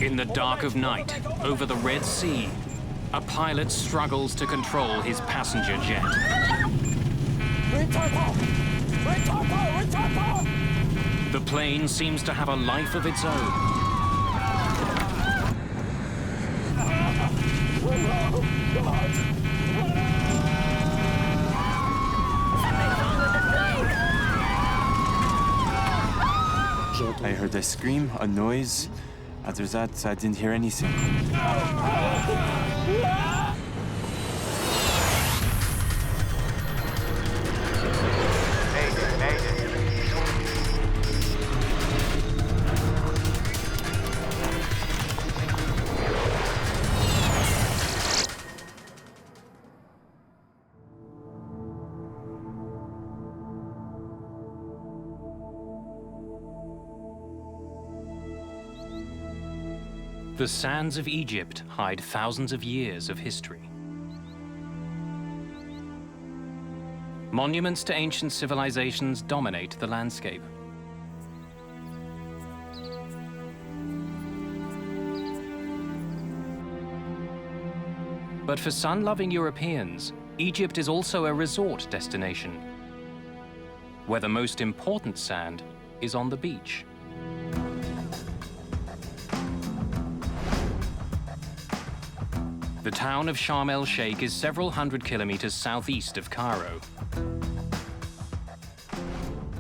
In the dark of night, over the Red Sea, a pilot struggles to control his passenger jet. The plane seems to have a life of its own. I heard a scream, a noise. After that, I didn't hear anything. The sands of Egypt hide thousands of years of history. Monuments to ancient civilizations dominate the landscape. But for sun-loving Europeans, Egypt is also a resort destination, where the most important sand is on the beach. The town of Sharm el-Sheik is several hundred kilometers southeast of Cairo.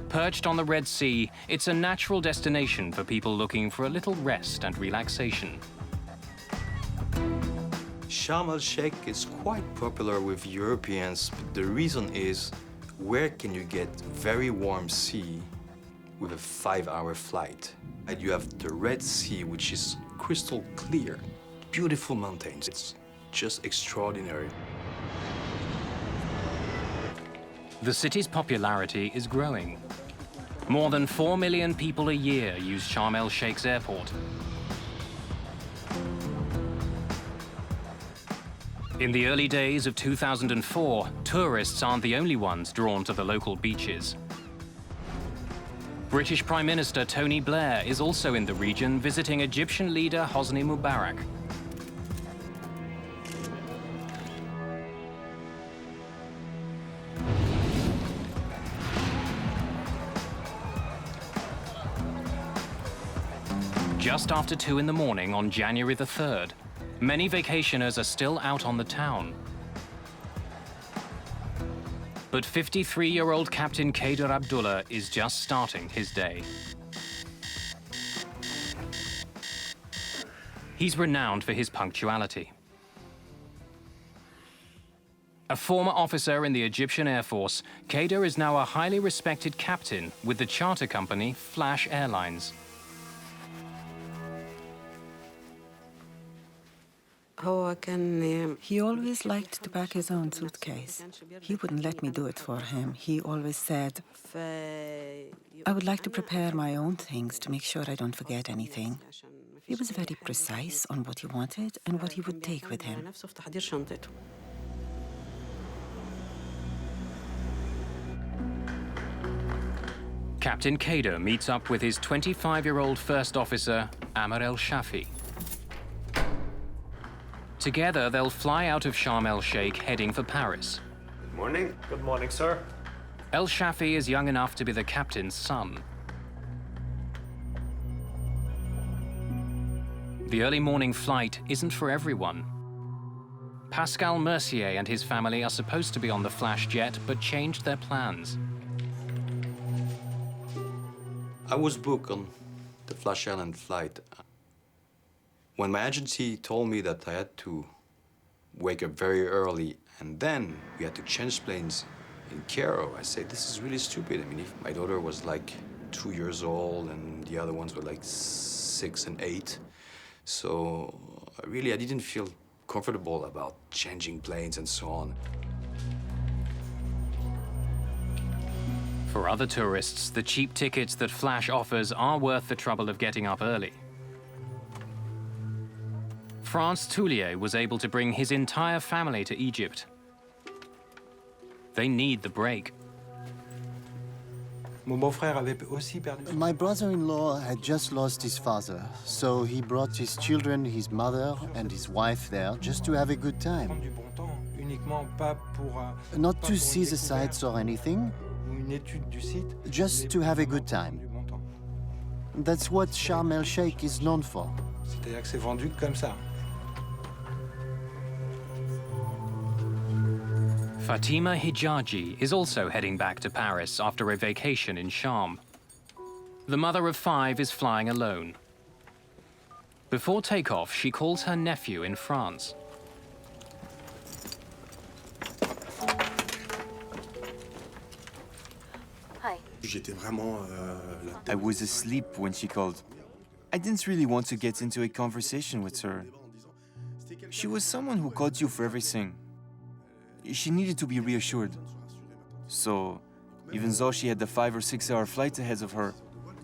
Perched on the Red Sea, it's a natural destination for people looking for a little rest and relaxation. Sharm el-Sheik is quite popular with Europeans, but the reason is, where can you get very warm sea with a 5-hour flight? And you have the Red Sea, which is crystal clear, beautiful mountains. It's just extraordinary. The city's popularity is growing. More than 4 million people a year use Sharm el-Sheik's airport. In the early days of 2004, tourists aren't the only ones drawn to the local beaches. British Prime Minister Tony Blair is also in the region visiting Egyptian leader Hosni Mubarak. Just after 2 in the morning on January the 3rd, many vacationers are still out on the town. But 53-year-old Captain Kader Abdullah is just starting his day. He's renowned for his punctuality. A former officer in the Egyptian Air Force, Kader is now a highly respected captain with the charter company Flash Airlines. He always liked to pack his own suitcase. He wouldn't let me do it for him. He always said, I would like to prepare my own things to make sure I don't forget anything. He was very precise on what he wanted and what he would take with him. Captain Kader meets up with his 25-year-old first officer, Amr el-Shafi. Together, they'll fly out of Sharm el-Sheik heading for Paris. Good morning. Good morning, sir. El-Shafi is young enough to be the captain's son. The early morning flight isn't for everyone. Pascal Mercier and his family are supposed to be on the Flash jet, but changed their plans. I was booked on the Flash Airline flight. When my agency told me that I had to wake up very early and then we had to change planes in Cairo, I said, this is really stupid. I mean, if my daughter was like 2 years old and the other ones were like 6 and 8. So really, I didn't feel comfortable about changing planes and so on. For other tourists, the cheap tickets that Flash offers are worth the trouble of getting up early. France Toulier was able to bring his entire family to Egypt. They need the break. My brother-in-law had just lost his father, so he brought his children, his mother, and his wife there just to have a good time. Not to see the sights or anything, just to have a good time. That's what Sharm el-Sheik is known for. Fatima Hijaji is also heading back to Paris after a vacation in Sharm. The mother of 5 is flying alone. Before takeoff, she calls her nephew in France. Hi. I was asleep when she called. I didn't really want to get into a conversation with her. She was someone who called you for everything. She needed to be reassured. So, even though she had the 5 or 6 hour flight ahead of her,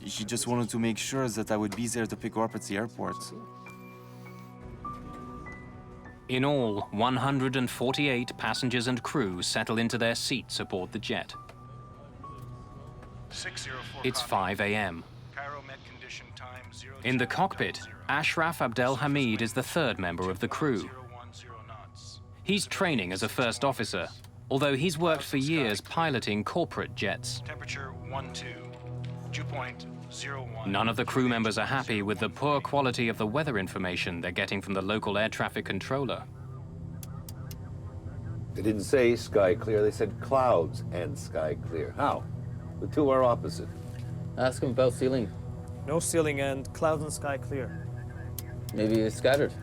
she just wanted to make sure that I would be there to pick her up at the airport. In all, 148 passengers and crew settle into their seats aboard the jet. It's 5 a.m. In the cockpit, Ashraf Abdel Hamid is the 3rd member of the crew. He's training as a first officer, although he's worked for years piloting corporate jets. Temperature 12, dew point 01. None of the crew members are happy with the poor quality of the weather information they're getting from the local air traffic controller. They didn't say sky clear, they said clouds and sky clear. How? The two are opposite. Ask him about ceiling. No ceiling and clouds and sky clear. Maybe it's scattered.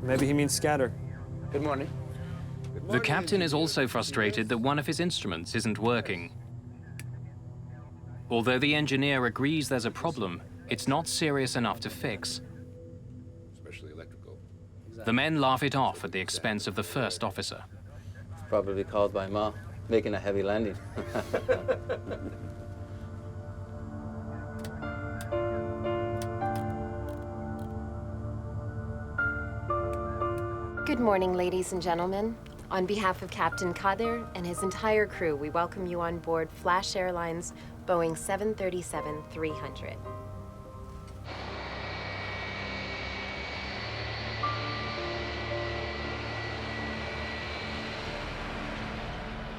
Maybe he means scatter. Good morning. The captain is also frustrated that one of his instruments isn't working. Although the engineer agrees there's a problem, it's not serious enough to fix. Especially electrical. The men laugh it off at the expense of the first officer. Probably called by Ma, making a heavy landing. Good morning, ladies and gentlemen. On behalf of Captain Kader and his entire crew, we welcome you on board Flash Airlines Boeing 737-300.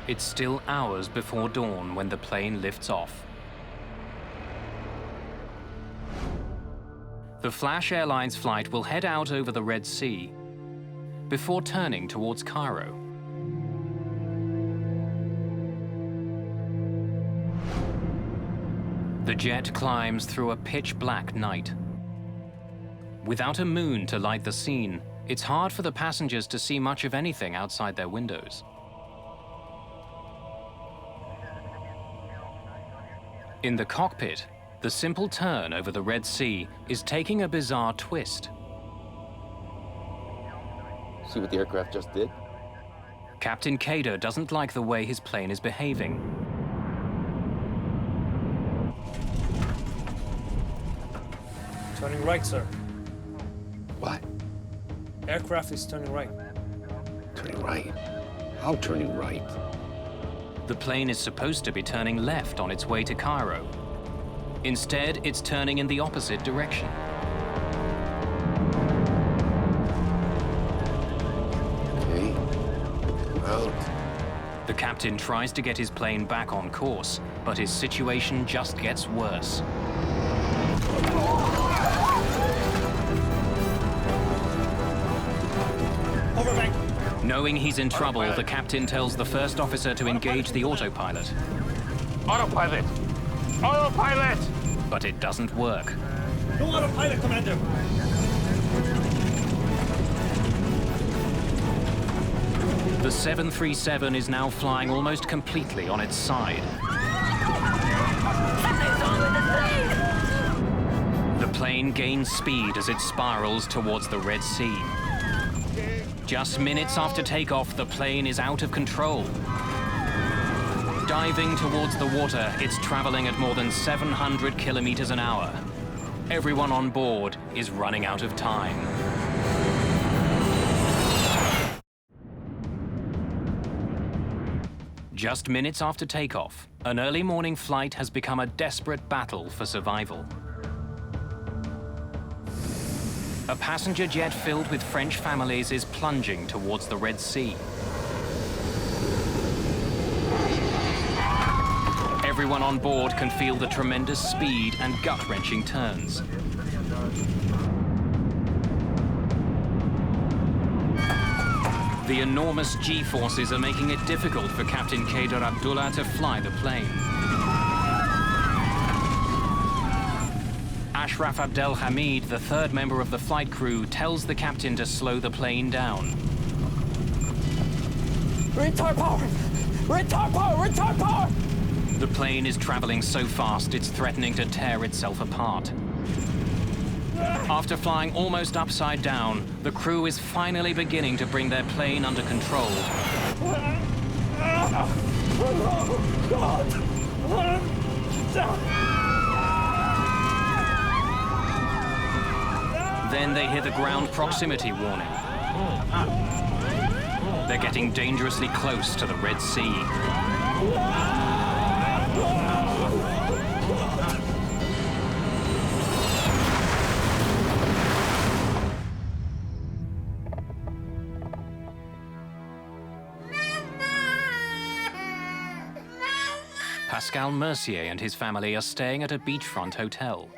It's still hours before dawn when the plane lifts off. The Flash Airlines flight will head out over the Red Sea before turning towards Cairo. The jet climbs through a pitch-black night. Without a moon to light the scene, it's hard for the passengers to see much of anything outside their windows. In the cockpit, the simple turn over the Red Sea is taking a bizarre twist. See what the aircraft just did? Captain Kader doesn't like the way his plane is behaving. Turning right, sir. What? Aircraft is turning right. Turning right? How turning right? The plane is supposed to be turning left on its way to Cairo. Instead, it's turning in the opposite direction. Okay. Out. The captain tries to get his plane back on course, but his situation just gets worse. Overbank. Knowing he's in trouble, the captain tells the first officer to engage the autopilot. Autopilot! Autopilot! But it doesn't work. No autopilot, Commander. The 737 is now flying almost completely on its side. Something's wrong with the plane! The plane gains speed as it spirals towards the Red Sea. Just minutes after takeoff, the plane is out of control. Diving towards the water, it's traveling at more than 700 kilometers an hour. Everyone on board is running out of time. Just minutes after takeoff, an early morning flight has become a desperate battle for survival. A passenger jet filled with French families is plunging towards the Red Sea. Everyone on board can feel the tremendous speed and gut-wrenching turns. The enormous G-forces are making it difficult for Captain Kader Abdullah to fly the plane. Ashraf Abdel Hamid, the third member of the flight crew, tells the captain to slow the plane down. Retard power! Retard power! Retard power! The plane is traveling so fast it's threatening to tear itself apart. After flying almost upside down, the crew is finally beginning to bring their plane under control. Then they hear the ground proximity warning. They're getting dangerously close to the Red Sea. Pascal Mercier and his family are staying at a beachfront hotel.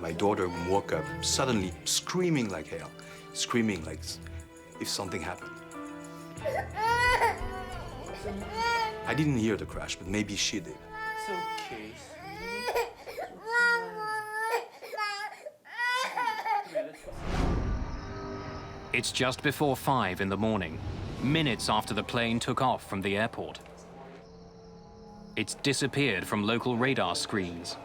My daughter woke up suddenly screaming like hell, screaming like if something happened. I didn't hear the crash, but maybe she did. It's okay. It's just before 5 in the morning, minutes after the plane took off from the airport. It's disappeared from local radar screens.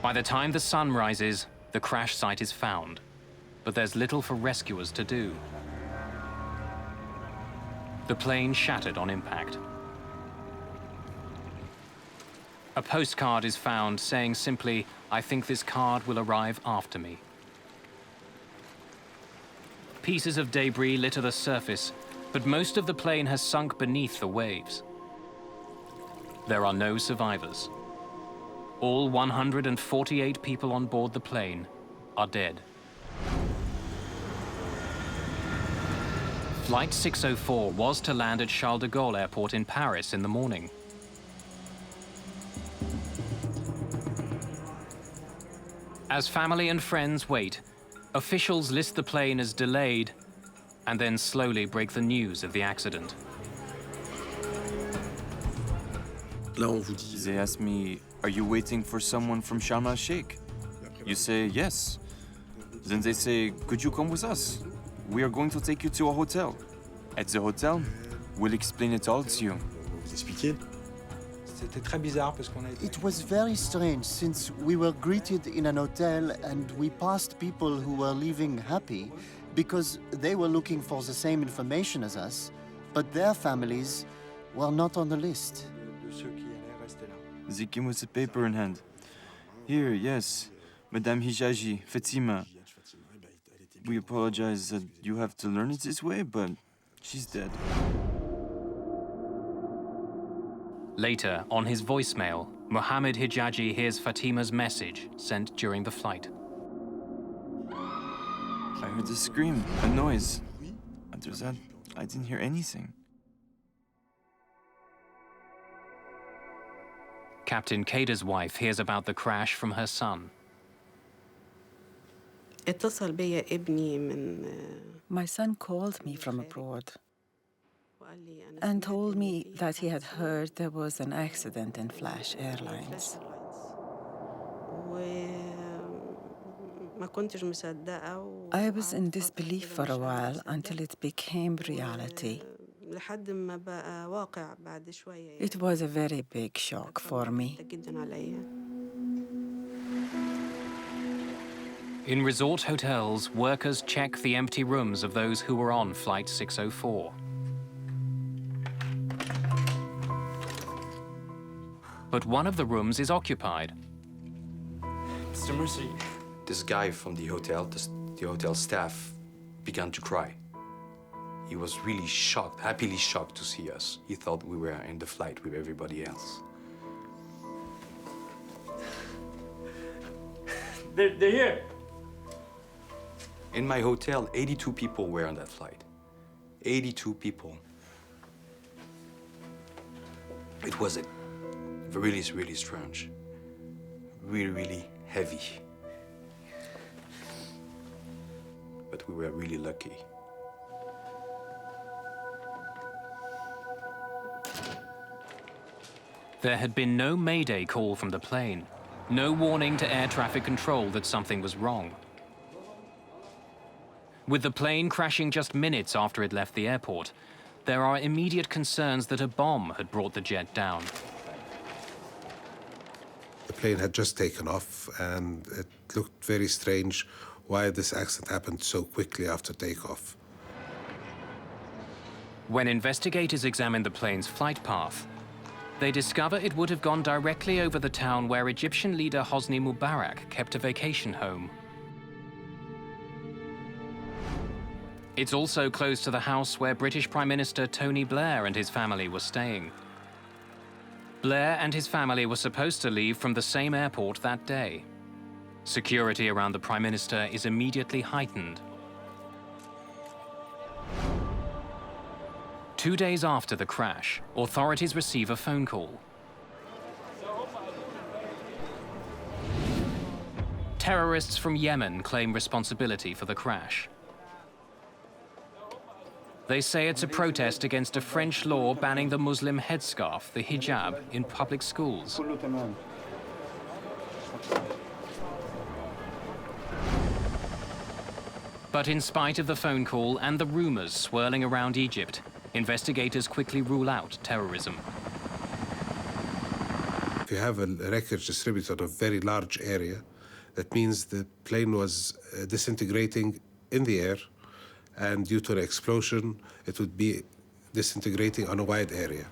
By the time the sun rises, the crash site is found, but there's little for rescuers to do. The plane shattered on impact. A postcard is found saying simply, "I think this card will arrive after me." Pieces of debris litter the surface, but most of the plane has sunk beneath the waves. There are no survivors. All 148 people on board the plane are dead. Flight 604 was to land at Charles de Gaulle Airport in Paris in the morning. As family and friends wait, officials list the plane as delayed and then slowly break the news of the accident. They ask me, "Are you waiting for someone from Sharm el-Sheik?" You say, "Yes." Then they say, "Could you come with us? We are going to take you to a hotel. At the hotel, we'll explain it all to you." It was very strange since we were greeted in an hotel and we passed people who were leaving happy because they were looking for the same information as us, but their families were not on the list. They came with a paper in hand. "Here, yes, Madame Hijaji, Fatima. We apologize that you have to learn it this way, but she's dead." Later, on his voicemail, Mohammed Hijaji hears Fatima's message sent during the flight. I heard a scream, a noise. After that, I didn't hear anything. Captain Kader's wife hears about the crash from her son. My son called me from abroad and told me that he had heard there was an accident in Flash Airlines. I was in disbelief for a while until it became reality. It was a very big shock for me. In resort hotels, workers check the empty rooms of those who were on Flight 604. But one of the rooms is occupied. Mr. Mercy. This guy from the hotel, the hotel staff, began to cry. He was really shocked, happily shocked to see us. He thought we were in the flight with everybody else. They're here. In my hotel, 82 people were on that flight. 82 people. It was really, really strange. Really, really heavy. But we were really lucky. There had been no Mayday call from the plane, no warning to air traffic control that something was wrong. With the plane crashing just minutes after it left the airport, there are immediate concerns that a bomb had brought the jet down. The plane had just taken off, and it looked very strange why this accident happened so quickly after takeoff. When investigators examined the plane's flight path, they discover it would have gone directly over the town where Egyptian leader Hosni Mubarak kept a vacation home. It's also close to the house where British Prime Minister Tony Blair and his family were staying. Blair and his family were supposed to leave from the same airport that day. Security around the Prime Minister is immediately heightened. 2 days after the crash, authorities receive a phone call. Terrorists from Yemen claim responsibility for the crash. They say it's a protest against a French law banning the Muslim headscarf, the hijab, in public schools. But in spite of the phone call and the rumors swirling around Egypt, investigators quickly rule out terrorism. If you have a wreckage distributed on a very large area, that means the plane was disintegrating in the air, and due to an explosion, it would be disintegrating on a wide area.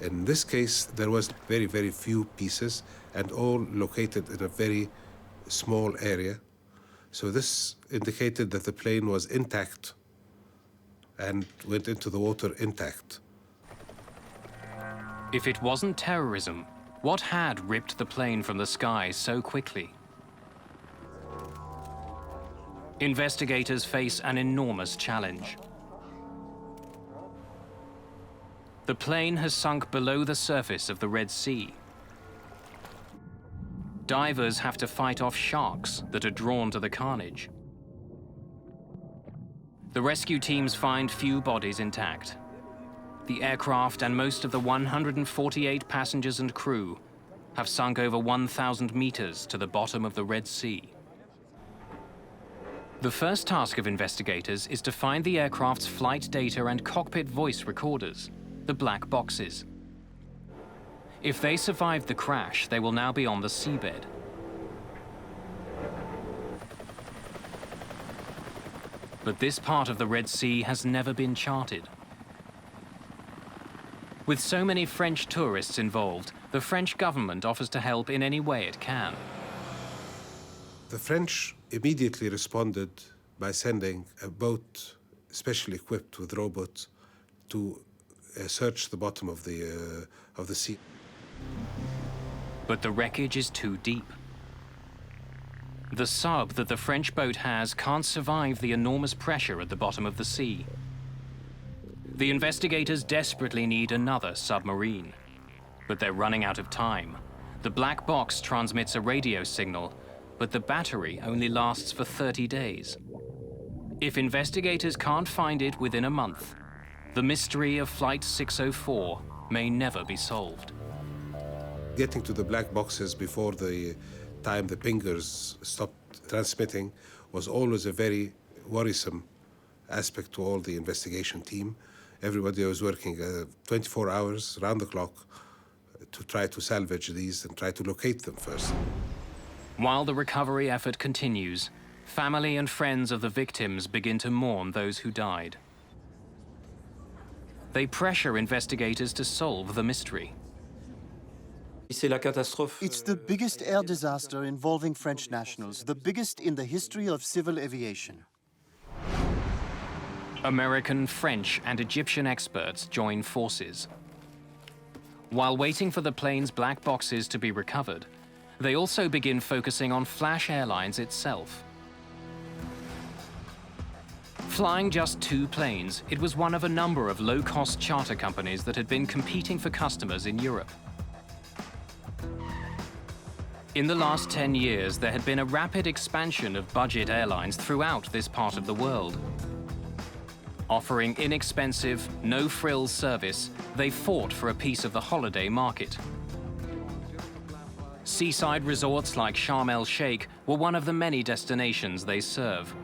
In this case, there was very, very few pieces, and all located in a very small area. So this indicated that the plane was intact and went into the water intact. If it wasn't terrorism, what had ripped the plane from the sky so quickly? Investigators face an enormous challenge. The plane has sunk below the surface of the Red Sea. Divers have to fight off sharks that are drawn to the carnage. The rescue teams find few bodies intact. The aircraft and most of the 148 passengers and crew have sunk over 1,000 meters to the bottom of the Red Sea. The first task of investigators is to find the aircraft's flight data and cockpit voice recorders, the black boxes. If they survived the crash, they will now be on the seabed. But this part of the Red Sea has never been charted. With so many French tourists involved, the French government offers to help in any way it can. The French immediately responded by sending a boat specially equipped with robots to search the bottom of the sea. But the wreckage is too deep. The sub that the French boat has can't survive the enormous pressure at the bottom of the sea. The investigators desperately need another submarine. But they're running out of time. The black box transmits a radio signal, but the battery only lasts for 30 days. If investigators can't find it within a month, the mystery of Flight 604 may never be solved. Getting to the black boxes before the time the pingers stopped transmitting was always a very worrisome aspect to all the investigation team. Everybody was working 24 hours, round the clock, to try to salvage these and try to locate them first. While the recovery effort continues, family and friends of the victims begin to mourn those who died. They pressure investigators to solve the mystery. It's the biggest air disaster involving French nationals, the biggest in the history of civil aviation. American, French, and Egyptian experts join forces. While waiting for the plane's black boxes to be recovered, they also begin focusing on Flash Airlines itself. Flying just 2 planes, it was one of a number of low-cost charter companies that had been competing for customers in Europe. In the last 10 years, there had been a rapid expansion of budget airlines throughout this part of the world. Offering inexpensive, no-frills service, they fought for a piece of the holiday market. Seaside resorts like Sharm el-Sheik were one of the many destinations they serve.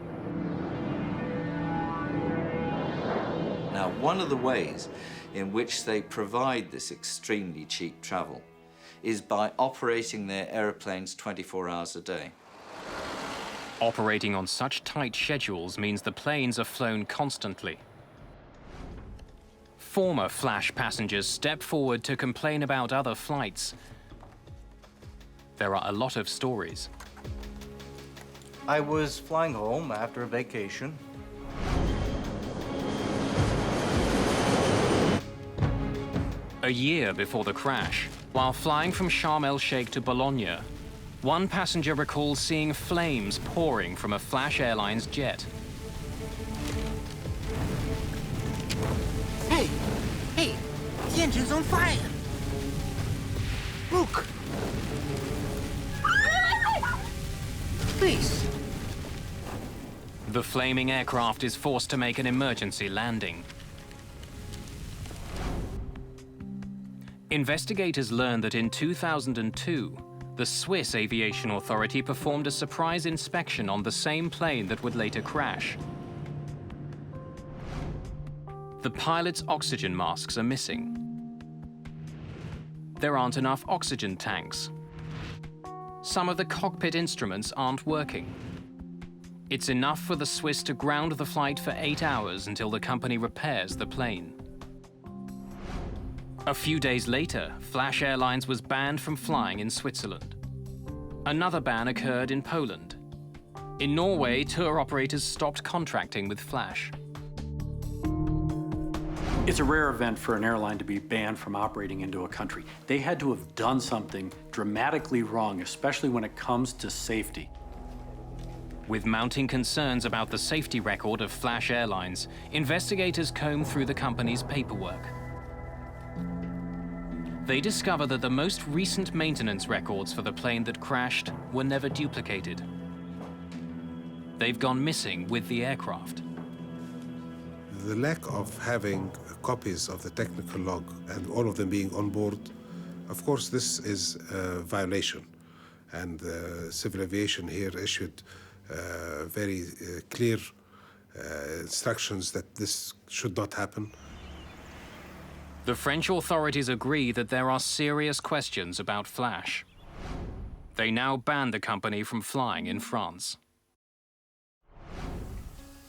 Now, one of the ways in which they provide this extremely cheap travel is by operating their airplanes 24 hours a day. Operating on such tight schedules means the planes are flown constantly. Former Flash passengers step forward to complain about other flights. There are a lot of stories. I was flying home after a vacation. A year before the crash, while flying from Sharm el-Sheik to Bologna, one passenger recalls seeing flames pouring from a Flash Airlines jet. Hey! Hey! The engine's on fire! Look! Please! The flaming aircraft is forced to make an emergency landing. Investigators learned that in 2002, the Swiss Aviation Authority performed a surprise inspection on the same plane that would later crash. The pilot's oxygen masks are missing. There aren't enough oxygen tanks. Some of the cockpit instruments aren't working. It's enough for the Swiss to ground the flight for 8 hours until the company repairs the plane. A few days later, Flash Airlines was banned from flying in Switzerland. Another ban occurred in Poland. In Norway, tour operators stopped contracting with Flash. It's a rare event for an airline to be banned from operating into a country. They had to have done something dramatically wrong, especially when it comes to safety. With mounting concerns about the safety record of Flash Airlines, investigators combed through the company's paperwork. They discover that the most recent maintenance records for the plane that crashed were never duplicated. They've gone missing with the aircraft. The lack of having copies of the technical log and all of them being on board, of course, this is a violation. And civil aviation here issued very clear instructions that this should not happen. The French authorities agree that there are serious questions about Flash. They now ban the company from flying in France.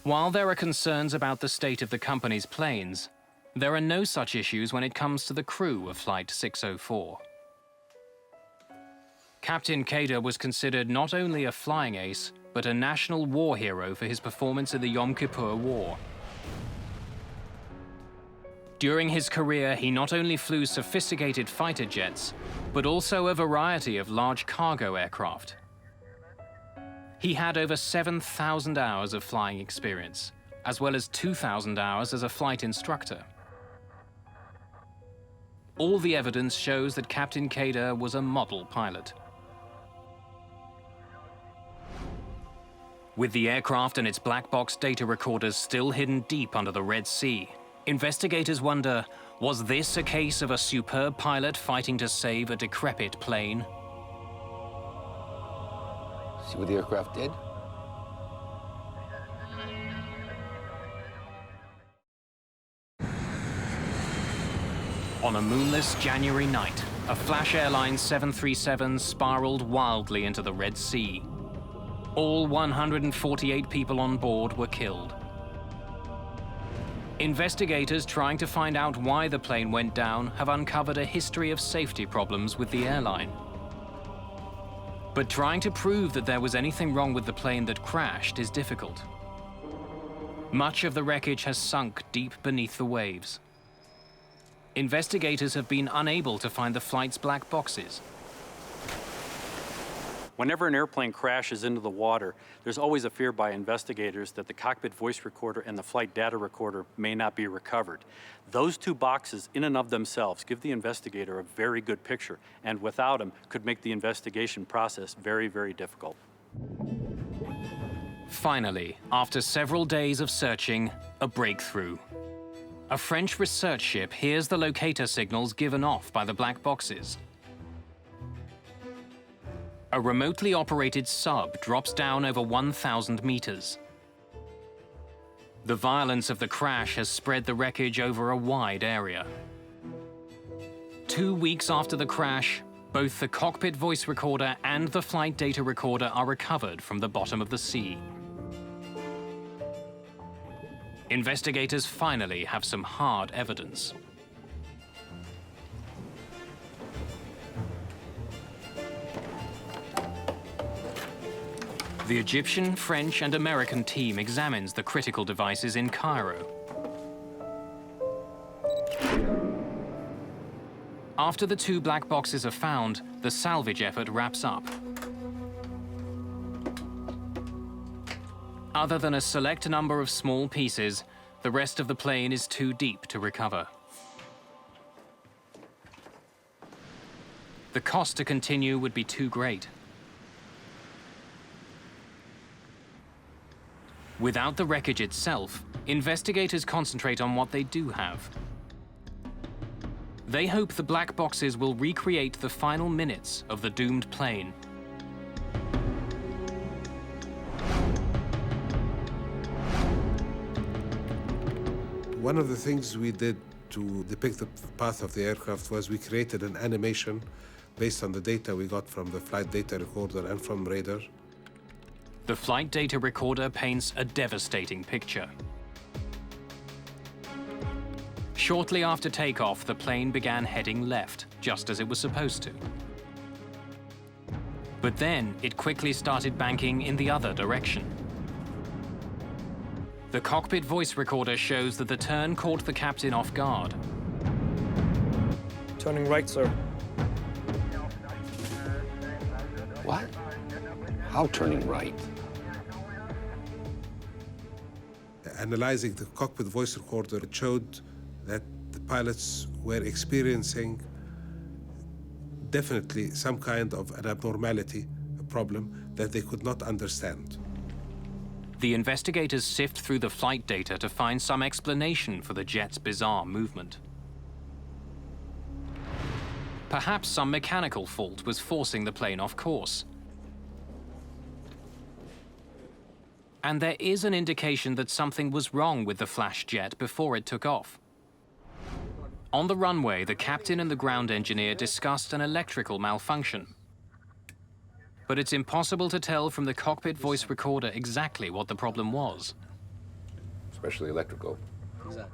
While there are concerns about the state of the company's planes, there are no such issues when it comes to the crew of Flight 604. Captain Kader was considered not only a flying ace, but a national war hero for his performance in the Yom Kippur War. During his career, he not only flew sophisticated fighter jets, but also a variety of large cargo aircraft. He had over 7,000 hours of flying experience, as well as 2,000 hours as a flight instructor. All the evidence shows that Captain Kader was a model pilot. With the aircraft and its black box data recorders still hidden deep under the Red Sea, investigators wonder, was this a case of a superb pilot fighting to save a decrepit plane? See what the aircraft did? On a moonless January night, a Flash Airlines 737 spiraled wildly into the Red Sea. All 148 people on board were killed. Investigators trying to find out why the plane went down have uncovered a history of safety problems with the airline. But trying to prove that there was anything wrong with the plane that crashed is difficult. Much of the wreckage has sunk deep beneath the waves. Investigators have been unable to find the flight's black boxes. Whenever an airplane crashes into the water, there's always a fear by investigators that the cockpit voice recorder and the flight data recorder may not be recovered. Those two boxes in and of themselves give the investigator a very good picture, and without them could make the investigation process very, very difficult. Finally, after several days of searching, a breakthrough. A French research ship hears the locator signals given off by the black boxes. A remotely operated sub drops down over 1,000 meters. The violence of the crash has spread the wreckage over a wide area. 2 weeks after the crash, both the cockpit voice recorder and the flight data recorder are recovered from the bottom of the sea. Investigators finally have some hard evidence. The Egyptian, French, and American team examines the critical devices in Cairo. After the two black boxes are found, the salvage effort wraps up. Other than a select number of small pieces, the rest of the plane is too deep to recover. The cost to continue would be too great. Without the wreckage itself, investigators concentrate on what they do have. They hope the black boxes will recreate the final minutes of the doomed plane. One of the things we did to depict the path of the aircraft was we created an animation based on the data we got from the flight data recorder and from radar. The flight data recorder paints a devastating picture. Shortly after takeoff, the plane began heading left, just as it was supposed to. But then it quickly started banking in the other direction. The cockpit voice recorder shows that the turn caught the captain off guard. Turning right, sir. What? How turning right? Analyzing the cockpit voice recorder, it showed that the pilots were experiencing definitely some kind of an abnormality, a problem that they could not understand. The investigators sift through the flight data to find some explanation for the jet's bizarre movement. Perhaps some mechanical fault was forcing the plane off course. And there is an indication that something was wrong with the flash jet before it took off. On the runway, the captain and the ground engineer discussed an electrical malfunction. But it's impossible to tell from the cockpit voice recorder exactly what the problem was. Especially electrical.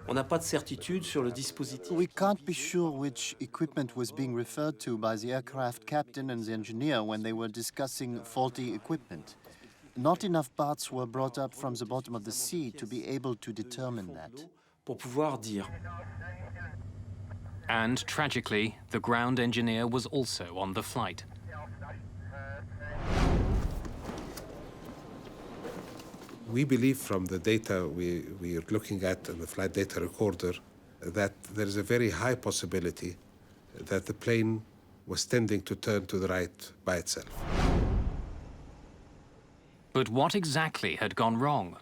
On n'a pas de certitude sur le dispositif. We can't be sure which equipment was being referred to by the aircraft captain and the engineer when they were discussing faulty equipment. Not enough parts were brought up from the bottom of the sea to be able to determine that. Pour pouvoir dire. And tragically, the ground engineer was also on the flight. We believe from the data we are looking at in the flight data recorder that there is a very high possibility that the plane was tending to turn to the right by itself. But what exactly had gone wrong?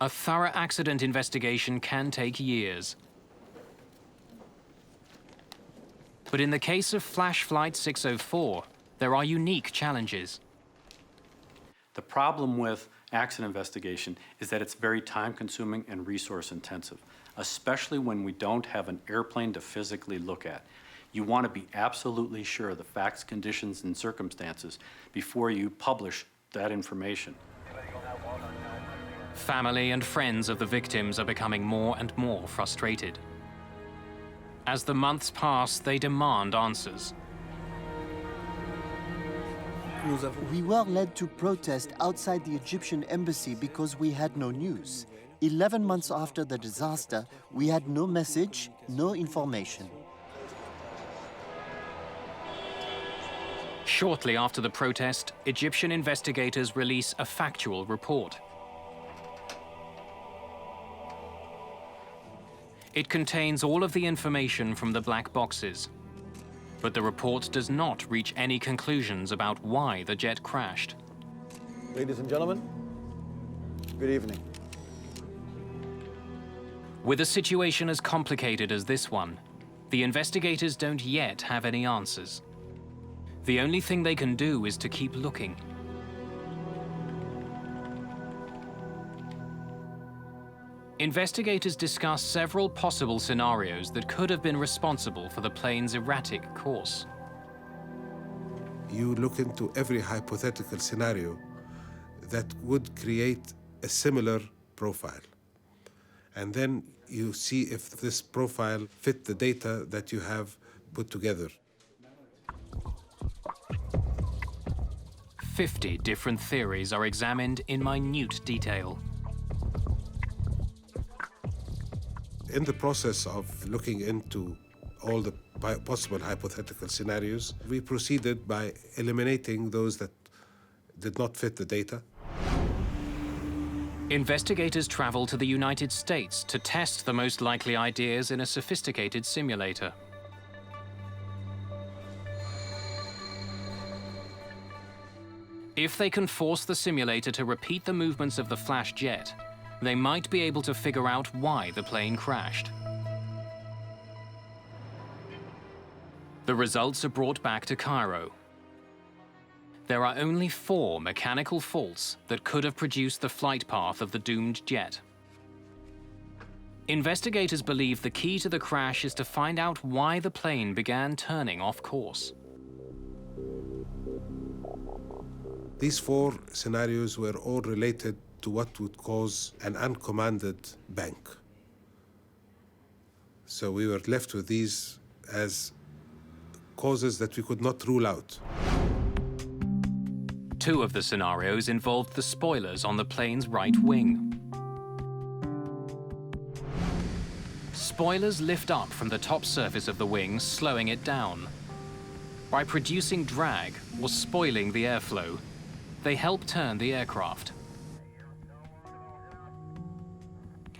A thorough accident investigation can take years. But in the case of Flash Flight 604, there are unique challenges. The problem with accident investigation is that it's very time-consuming and resource-intensive, especially when we don't have an airplane to physically look at. You want to be absolutely sure of the facts, conditions, and circumstances before you publish that information. Family and friends of the victims are becoming more and more frustrated. As the months pass, they demand answers. We were led to protest outside the Egyptian embassy because we had no news. 11 months after the disaster, we had no message, no information. Shortly after the protest, Egyptian investigators release a factual report. It contains all of the information from the black boxes, but the report does not reach any conclusions about why the jet crashed. Ladies and gentlemen, good evening. With a situation as complicated as this one, the investigators don't yet have any answers. The only thing they can do is to keep looking. Investigators discuss several possible scenarios that could have been responsible for the plane's erratic course. You look into every hypothetical scenario that would create a similar profile. And then you see if this profile fit the data that you have put together. 50 different theories are examined in minute detail. In the process of looking into all the possible hypothetical scenarios, we proceeded by eliminating those that did not fit the data. Investigators travel to the United States to test the most likely ideas in a sophisticated simulator. If they can force the simulator to repeat the movements of the flash jet, they might be able to figure out why the plane crashed. The results are brought back to Cairo. There are only 4 mechanical faults that could have produced the flight path of the doomed jet. Investigators believe the key to the crash is to find out why the plane began turning off course. These 4 scenarios were all related to what would cause an uncommanded bank. So we were left with these as causes that we could not rule out. 2 of the scenarios involved the spoilers on the plane's right wing. Spoilers lift up from the top surface of the wing, slowing it down. By producing drag or spoiling the airflow, they help turn the aircraft.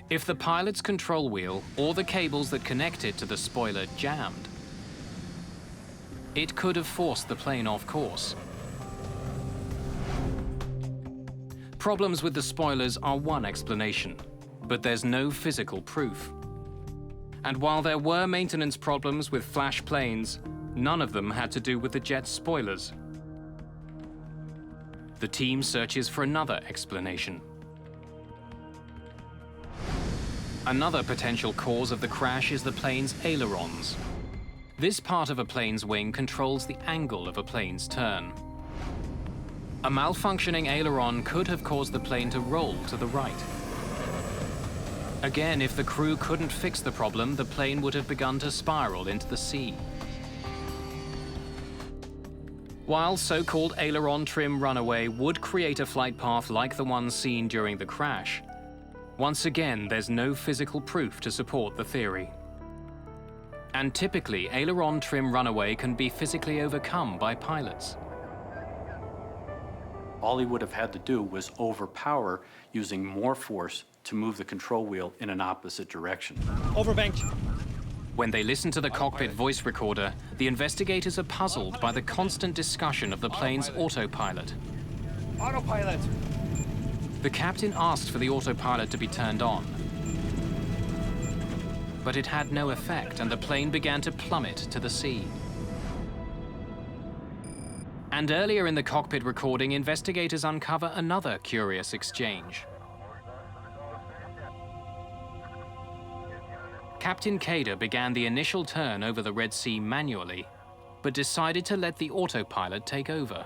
If the pilot's control wheel or the cables that connect it to the spoiler jammed, it could have forced the plane off course. Problems with the spoilers are one explanation, but there's no physical proof. And while there were maintenance problems with flash planes, none of them had to do with the jet's spoilers. The team searches for another explanation. Another potential cause of the crash is the plane's ailerons. This part of a plane's wing controls the angle of a plane's turn. A malfunctioning aileron could have caused the plane to roll to the right. Again, if the crew couldn't fix the problem, the plane would have begun to spiral into the sea. While so-called aileron trim runaway would create a flight path like the one seen during the crash, once again, there's no physical proof to support the theory. And typically, aileron trim runaway can be physically overcome by pilots. All he would have had to do was overpower using more force to move the control wheel in an opposite direction. Overbanked. When they listen to the cockpit voice recorder, the investigators are puzzled by the constant discussion of the plane's autopilot. Autopilot. The captain asked for the autopilot to be turned on, but it had no effect and the plane began to plummet to the sea. And earlier in the cockpit recording, investigators uncover another curious exchange. Captain Kader began the initial turn over the Red Sea manually, but decided to let the autopilot take over.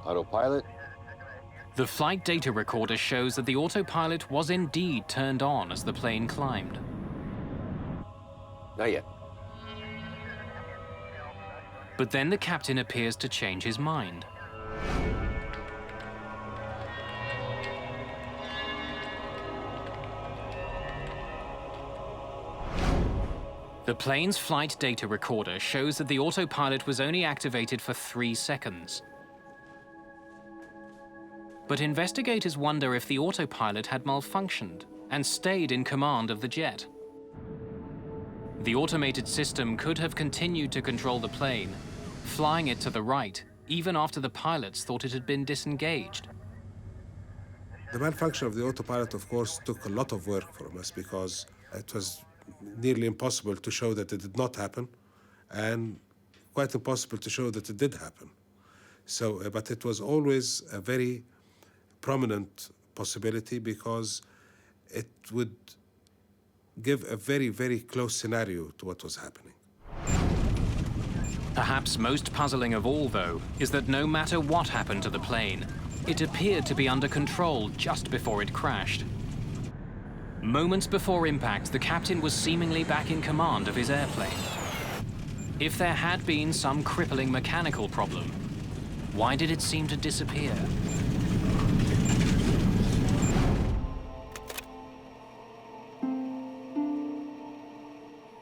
Autopilot, The flight data recorder shows that the autopilot was indeed turned on as the plane climbed. Not yet. But then the captain appears to change his mind. The plane's flight data recorder shows that the autopilot was only activated for 3 seconds. But investigators wonder if the autopilot had malfunctioned and stayed in command of the jet. The automated system could have continued to control the plane, flying it to the right, even after the pilots thought it had been disengaged. The malfunction of the autopilot, of course, took a lot of work from us because it was nearly impossible to show that it did not happen, and quite impossible to show that it did happen. So, but it was always a very prominent possibility because it would give a very, very close scenario to what was happening. Perhaps most puzzling of all, though, is that no matter what happened to the plane, it appeared to be under control just before it crashed. Moments before impact, the captain was seemingly back in command of his airplane. If there had been some crippling mechanical problem, why did it seem to disappear?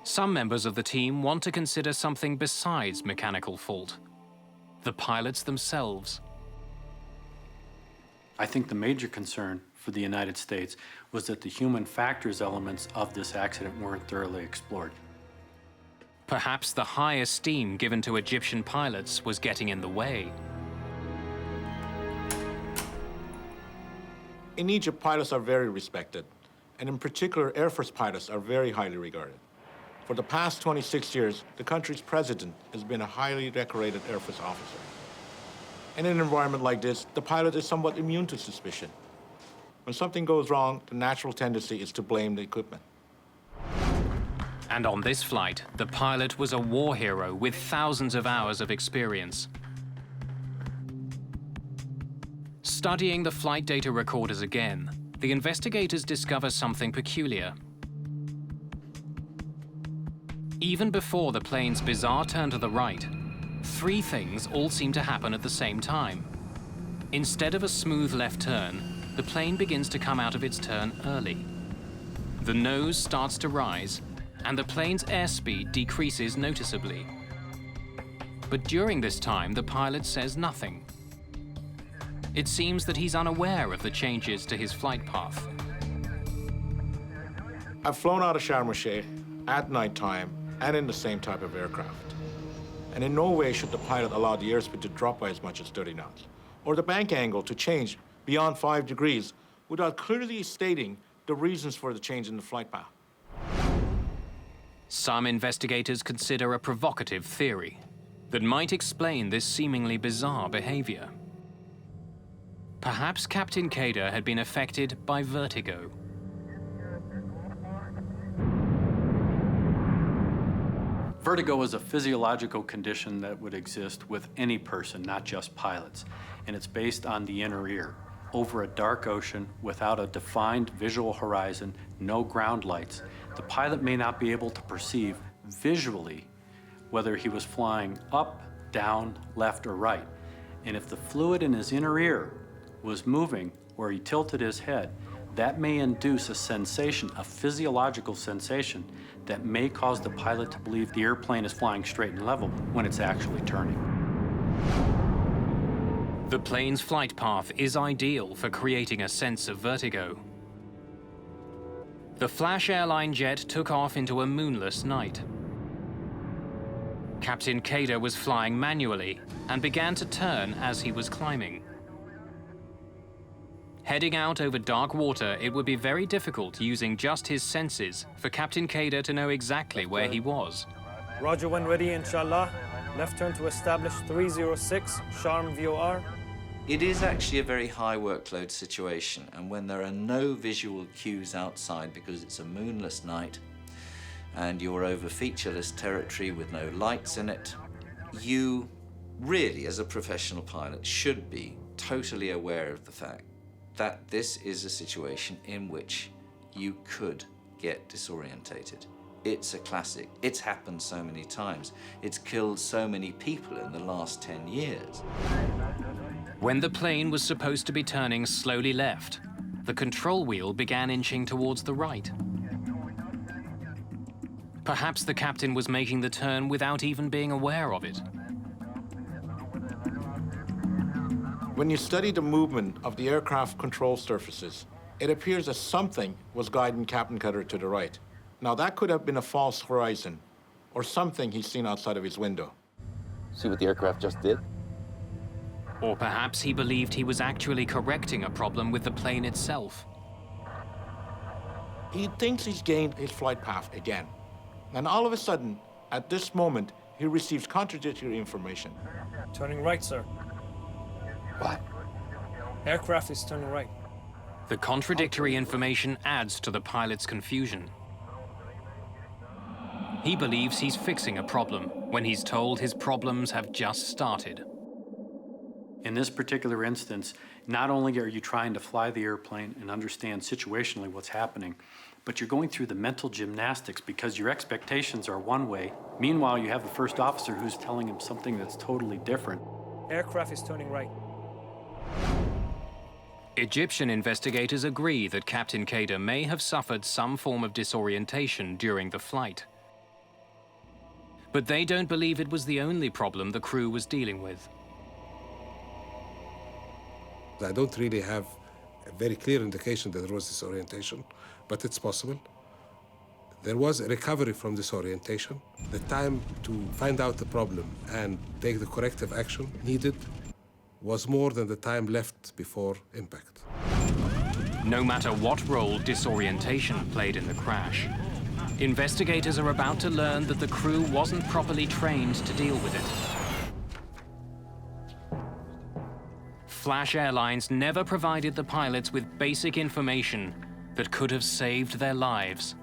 Some members of the team want to consider something besides mechanical fault: the pilots themselves. I think the major concern for the United States was that the human factors elements of this accident weren't thoroughly explored. Perhaps the high esteem given to Egyptian pilots was getting in the way. In Egypt, pilots are very respected, and in particular, Air Force pilots are very highly regarded. For the past 26 years, the country's president has been a highly decorated Air Force officer. In an environment like this, the pilot is somewhat immune to suspicion. When something goes wrong, the natural tendency is to blame the equipment. And on this flight, the pilot was a war hero with thousands of hours of experience. Studying the flight data recorders again, the investigators discover something peculiar. Even before the plane's bizarre turn to the right, 3 things all seem to happen at the same time. Instead of a smooth left turn, the plane begins to come out of its turn early. The nose starts to rise, and the plane's airspeed decreases noticeably. But during this time, the pilot says nothing. It seems that he's unaware of the changes to his flight path. I've flown out of Sharm el-Sheik at nighttime and in the same type of aircraft. And in no way should the pilot allow the airspeed to drop by as much as 30 knots, or the bank angle to change beyond 5 degrees without clearly stating the reasons for the change in the flight path. Some investigators consider a provocative theory that might explain this seemingly bizarre behavior. Perhaps Captain Kader had been affected by vertigo. Vertigo is a physiological condition that would exist with any person, not just pilots, and it's based on the inner ear. Over a dark ocean, without a defined visual horizon, no ground lights, the pilot may not be able to perceive visually whether he was flying up, down, left, or right. And if the fluid in his inner ear was moving or he tilted his head, that may induce a sensation, a physiological sensation, that may cause the pilot to believe the airplane is flying straight and level when it's actually turning. The plane's flight path is ideal for creating a sense of vertigo. The Flash Airline jet took off into a moonless night. Captain Kader was flying manually and began to turn as he was climbing. Heading out over dark water, it would be very difficult using just his senses for Captain Kader to know exactly where he was. Roger, when ready, inshallah. Left turn to establish 306, Sharm VOR. It is actually a very high workload situation, and when there are no visual cues outside because it's a moonless night and you're over featureless territory with no lights in it, you really, as a professional pilot, should be totally aware of the fact that this is a situation in which you could get disorientated. It's a classic. It's happened so many times. It's killed so many people in the last 10 years. When the plane was supposed to be turning slowly left, the control wheel began inching towards the right. Perhaps the captain was making the turn without even being aware of it. When you study the movement of the aircraft control surfaces, it appears that something was guiding Captain Cutter to the right. Now, that could have been a false horizon or something he's seen outside of his window. See what the aircraft just did? Or perhaps he believed he was actually correcting a problem with the plane itself. He thinks he's gained his flight path again. And all of a sudden, at this moment, he receives contradictory information. Turning right, sir. What? Aircraft is turning right. The contradictory information adds to the pilot's confusion. He believes he's fixing a problem when he's told his problems have just started. In this particular instance, not only are you trying to fly the airplane and understand situationally what's happening, but you're going through the mental gymnastics because your expectations are one way. Meanwhile, you have the first officer who's telling him something that's totally different. Aircraft is turning right. Egyptian investigators agree that Captain Kader may have suffered some form of disorientation during the flight. But they don't believe it was the only problem the crew was dealing with. I don't really have a very clear indication that there was disorientation, but it's possible. There was a recovery from disorientation. The time to find out the problem and take the corrective action needed was more than the time left before impact. No matter what role disorientation played in the crash, investigators are about to learn that the crew wasn't properly trained to deal with it. Flash Airlines never provided the pilots with basic information that could have saved their lives.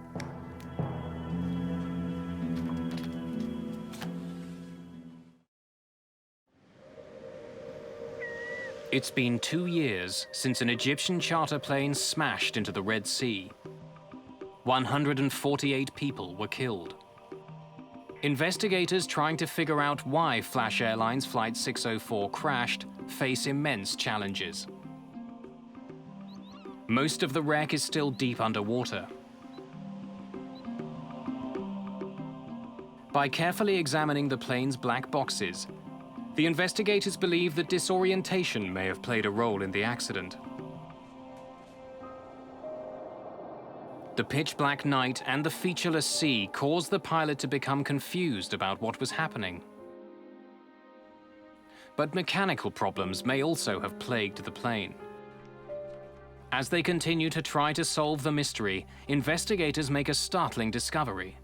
It's been 2 years since an Egyptian charter plane smashed into the Red Sea. 148 people were killed. Investigators trying to figure out why Flash Airlines Flight 604 crashed face immense challenges. Most of the wreck is still deep underwater. By carefully examining the plane's black boxes, the investigators believe that disorientation may have played a role in the accident. The pitch-black night and the featureless sea caused the pilot to become confused about what was happening. But mechanical problems may also have plagued the plane. As they continue to try to solve the mystery, investigators make a startling discovery.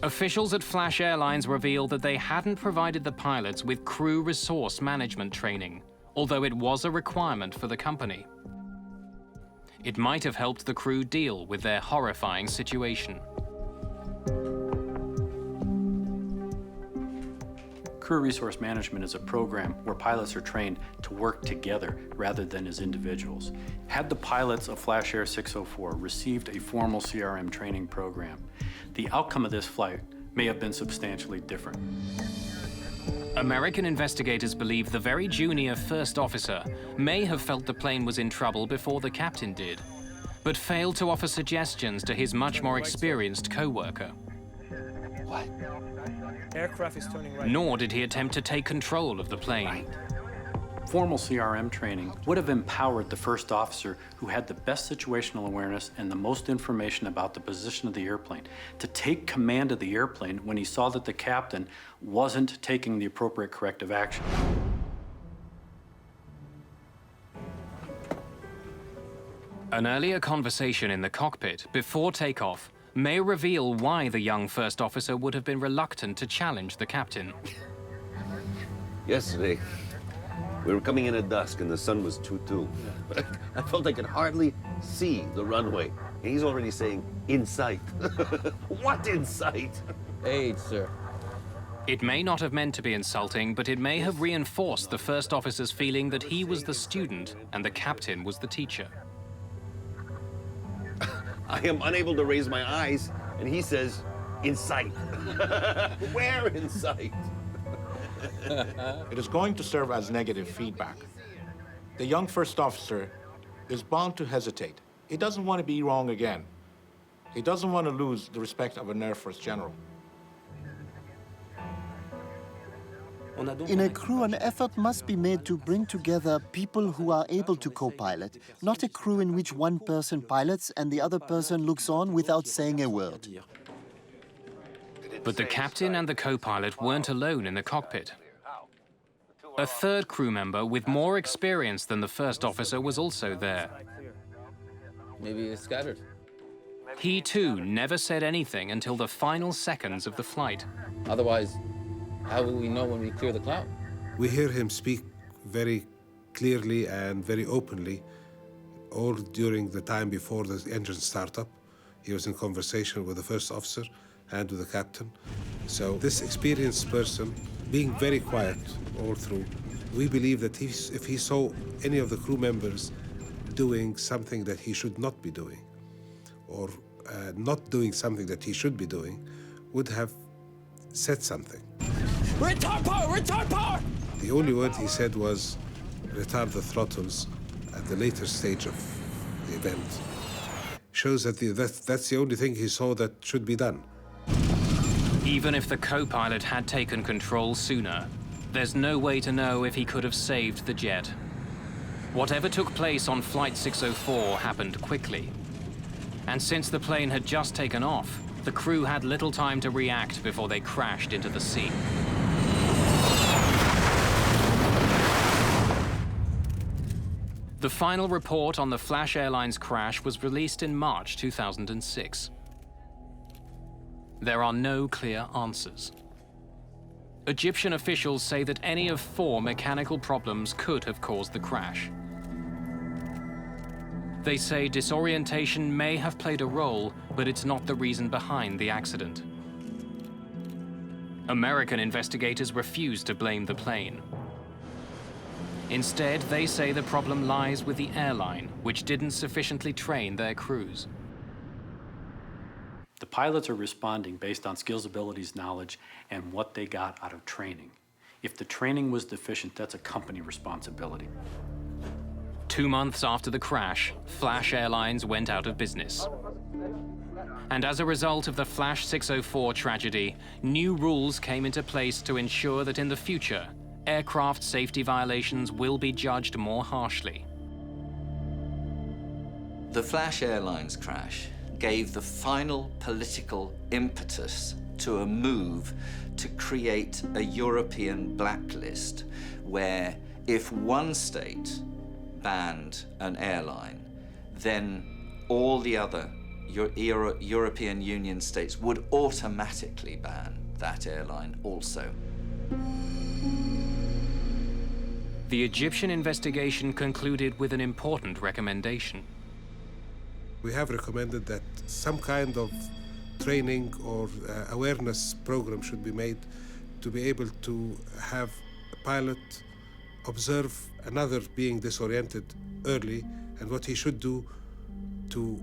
Officials at Flash Airlines reveal that they hadn't provided the pilots with crew resource management training, although it was a requirement for the company. It might have helped the crew deal with their horrifying situation. Crew resource management is a program where pilots are trained to work together rather than as individuals. Had the pilots of Flash Air 604 received a formal CRM training program, the outcome of this flight may have been substantially different. American investigators believe the very junior first officer may have felt the plane was in trouble before the captain did, but failed to offer suggestions to his much more experienced co-worker. What? Aircraft is turning right. Nor did he attempt to take control of the plane. Formal CRM training would have empowered the first officer who had the best situational awareness and the most information about the position of the airplane to take command of the airplane when he saw that the captain wasn't taking the appropriate corrective action. An earlier conversation in the cockpit before takeoff may reveal why the young first officer would have been reluctant to challenge the captain. Yesterday, we were coming in at dusk and the sun was 2-2. I felt I could hardly see the runway. And he's already saying, in sight. What in sight? Hey, sir. It may not have meant to be insulting, but it may have reinforced the first officer's feeling that he was the student and the captain was the teacher. I am unable to raise my eyes, and he says, in sight. Where in sight? It is going to serve as negative feedback. The young first officer is bound to hesitate. He doesn't want to be wrong again. He doesn't want to lose the respect of an Air Force general. In a crew, an effort must be made to bring together people who are able to co-pilot, not a crew in which one person pilots and the other person looks on without saying a word. But the captain and the co-pilot weren't alone in the cockpit. A third crew member with more experience than the first officer was also there. Maybe it's scattered. He too never said anything until the final seconds of the flight. Otherwise, how will we know when we clear the cloud? We hear him speak very clearly and very openly all during the time before the engine startup. He was in conversation with the first officer and with the captain. So this experienced person, being very quiet all through, we believe that if he saw any of the crew members doing something that he should not be doing, or not doing something that he should be doing, would have said something. Retard power! Retard power! The only word he said was, retard the throttles at the later stage of the event. Shows that that's the only thing he saw that should be done. Even if the co-pilot had taken control sooner, there's no way to know if he could have saved the jet. Whatever took place on Flight 604 happened quickly. And since the plane had just taken off, the crew had little time to react before they crashed into the sea. The final report on the Flash Airlines crash was released in March 2006. There are no clear answers. Egyptian officials say that any of 4 mechanical problems could have caused the crash. They say disorientation may have played a role, but it's not the reason behind the accident. American investigators refuse to blame the plane. Instead, they say the problem lies with the airline, which didn't sufficiently train their crews. The pilots are responding based on skills, abilities, knowledge, and what they got out of training. If the training was deficient, that's a company responsibility. 2 months after the crash, Flash Airlines went out of business. And as a result of the Flash 604 tragedy, new rules came into place to ensure that in the future, aircraft safety violations will be judged more harshly. The Flash Airlines crash gave the final political impetus to a move to create a European blacklist where if one state banned an airline, then all the other European Union states would automatically ban that airline also. The Egyptian investigation concluded with an important recommendation. We have recommended that some kind of training or awareness program should be made to be able to have a pilot observe another being disoriented early and what he should do to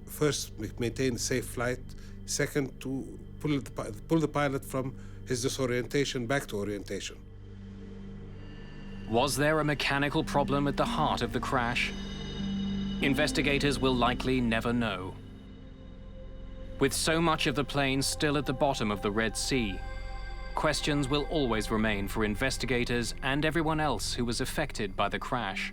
first maintain safe flight, second to pull the pilot from his disorientation back to orientation. Was there a mechanical problem at the heart of the crash? Investigators will likely never know. With so much of the plane still at the bottom of the Red Sea, questions will always remain for investigators and everyone else who was affected by the crash.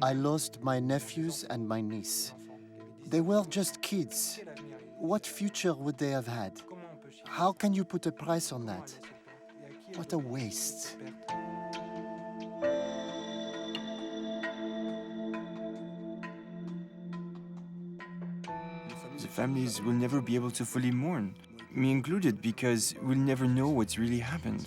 I lost my nephews and my niece. They were just kids. What future would they have had? How can you put a price on that? What a waste. The families will never be able to fully mourn, me included, because we'll never know what's really happened.